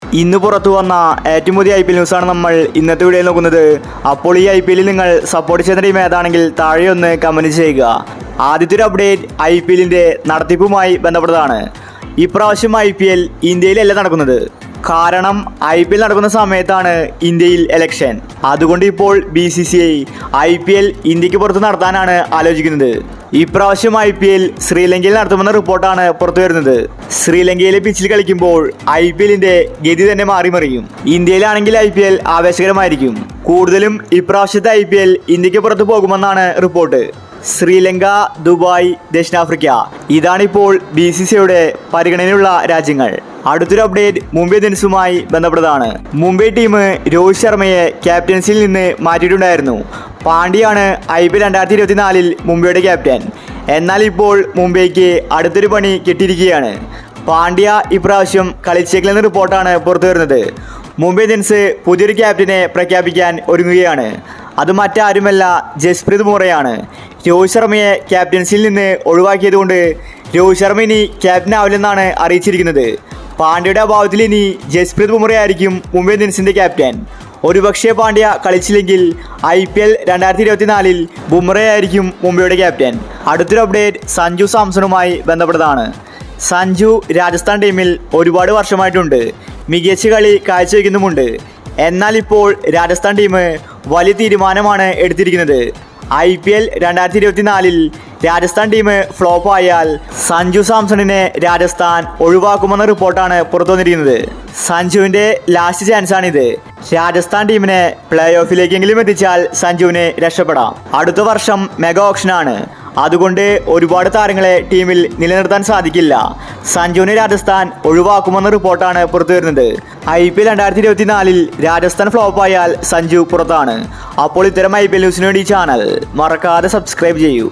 ഇന്ന് പുറത്തു വന്ന ഏറ്റവും പുതിയ IPL ന്യൂസാണ് നമ്മൾ ഇന്നത്തെ വീഡിയോയിൽ നോക്കുന്നത്. അപ്പോൾ ഈ IPL നിങ്ങൾ സപ്പോർട്ട് ചെയ്യുന്ന ടീം ഏതാണെങ്കിൽ താഴെ ഒന്ന് കമൻറ്റ് ചെയ്യുക. ആദ്യത്തെ ഒരു അപ്ഡേറ്റ് IPL-ന്റെ നടത്തിപ്പുമായി ബന്ധപ്പെട്ടതാണ്. ഇപ്രാവശ്യം IPL ഇന്ത്യയിലല്ല നടക്കുന്നത്. കാരണം IPL നടക്കുന്ന സമയത്താണ് ഇന്ത്യയിൽ ഇലക്ഷൻ. അതുകൊണ്ട് ഇപ്പോൾ BCCI IPL ഇന്ത്യക്ക് പുറത്ത് നടത്താനാണ് ആലോചിക്കുന്നത്. ഇപ്രാവശ്യം IPL ശ്രീലങ്കയിൽ നടത്തുമെന്ന റിപ്പോർട്ടാണ് പുറത്തു വരുന്നത്. ശ്രീലങ്കയിലെ പിച്ചിൽ കളിക്കുമ്പോൾ IPL-ന്റെ ഗതി തന്നെ മാറിമറിയും. ഇന്ത്യയിലാണെങ്കിൽ IPL ആവേശകരമായിരിക്കും. കൂടുതലും ഇപ്രാവശ്യത്തെ IPL ഇന്ത്യക്ക് പുറത്ത് പോകുമെന്നാണ് റിപ്പോർട്ട്. ശ്രീലങ്ക, ദുബായ്, ദക്ഷിണാഫ്രിക്ക ഇതാണിപ്പോൾ BCCIയുടെ പരിഗണനയിലുള്ള രാജ്യങ്ങൾ. അടുത്തൊരു അപ്ഡേറ്റ് മുംബൈ ഇന്ത്യൻസുമായി ബന്ധപ്പെട്ടതാണ്. മുംബൈ ടീം രോഹിത് ശർമ്മയെ ക്യാപ്റ്റൻസിയിൽ നിന്ന് മാറ്റിയിട്ടുണ്ടായിരുന്നു. പാണ്ഡ്യയാണ് IPL 2024 മുംബൈയുടെ ക്യാപ്റ്റൻ. എന്നാൽ ഇപ്പോൾ മുംബൈക്ക് അടുത്തൊരു പണി കിട്ടിയിരിക്കുകയാണ്. പാണ്ഡ്യ ഇപ്രാവശ്യം കളിച്ചേക്കില്ലെന്ന റിപ്പോർട്ടാണ് പുറത്തു വരുന്നത്. മുംബൈ ഇന്ത്യൻസ് പുതിയൊരു ക്യാപ്റ്റനെ പ്രഖ്യാപിക്കാൻ ഒരുങ്ങുകയാണ്. അത് മറ്റാരുമല്ല, ജസ്പ്രീത് ബുംറയാണ്. രോഹിത് ശർമ്മയെ ക്യാപ്റ്റൻസിയിൽ നിന്ന് ഒഴിവാക്കിയതുകൊണ്ട് രോഹിത് ശർമ്മ ഇനി ക്യാപ്റ്റൻ ആവില്ലെന്നാണ് അറിയിച്ചിരിക്കുന്നത്. പാണ്ഡ്യയുടെ അഭാവത്തിൽ ഇനി ജസ്പ്രീത് ബുംറയായിരിക്കും മുംബൈ ഇന്ത്യൻസിൻ്റെ ക്യാപ്റ്റൻ. ഒരുപക്ഷെ പാണ്ഡ്യ കളിച്ചില്ലെങ്കിൽ IPL 2024 ബുംറയായിരിക്കും മുംബൈയുടെ ക്യാപ്റ്റൻ. അടുത്തൊരു അപ്ഡേറ്റ് സഞ്ജു സാംസണുമായി ബന്ധപ്പെട്ടതാണ്. സഞ്ജു രാജസ്ഥാൻ ടീമിൽ ഒരുപാട് വർഷമായിട്ടുണ്ട്. മികച്ച കളി കാഴ്ചവെക്കുന്നുമുണ്ട്. എന്നാൽ ഇപ്പോൾ രാജസ്ഥാൻ ടീം വലിയ തീരുമാനമാണ് എടുത്തിരിക്കുന്നത്. IPL 2024 രാജസ്ഥാൻ ടീം ഫ്ലോപ്പ് ആയാൽ സഞ്ജു സാംസണിനെ രാജസ്ഥാൻ ഒഴിവാക്കുമെന്ന റിപ്പോർട്ടാണ് പുറത്തു വന്നിരിക്കുന്നത്. സഞ്ജുവിൻ്റെ ലാസ്റ്റ് ചാൻസാണിത്. രാജസ്ഥാൻ ടീമിനെ പ്ലേ ഓഫിലേക്കെങ്കിലും എത്തിച്ചാൽ സഞ്ജുവിന് രക്ഷപ്പെടാം. അടുത്ത വർഷം മെഗാ ഓപ്ഷനാണ്. അതുകൊണ്ട് ഒരുപാട് താരങ്ങളെ ടീമിൽ നിലനിർത്താൻ സാധിക്കില്ല. സഞ്ജുവിനെ രാജസ്ഥാൻ ഒഴിവാക്കുമെന്ന റിപ്പോർട്ടാണ് പുറത്തു വരുന്നത്. IPL 2024 രാജസ്ഥാൻ ഫ്ലോപ്പായാൽ സഞ്ജു പുറത്താണ്. അപ്പോൾ ഇത്തരം IPL ന്യൂസിന് വേണ്ടി ചാനൽ മറക്കാതെ സബ്സ്ക്രൈബ് ചെയ്യൂ.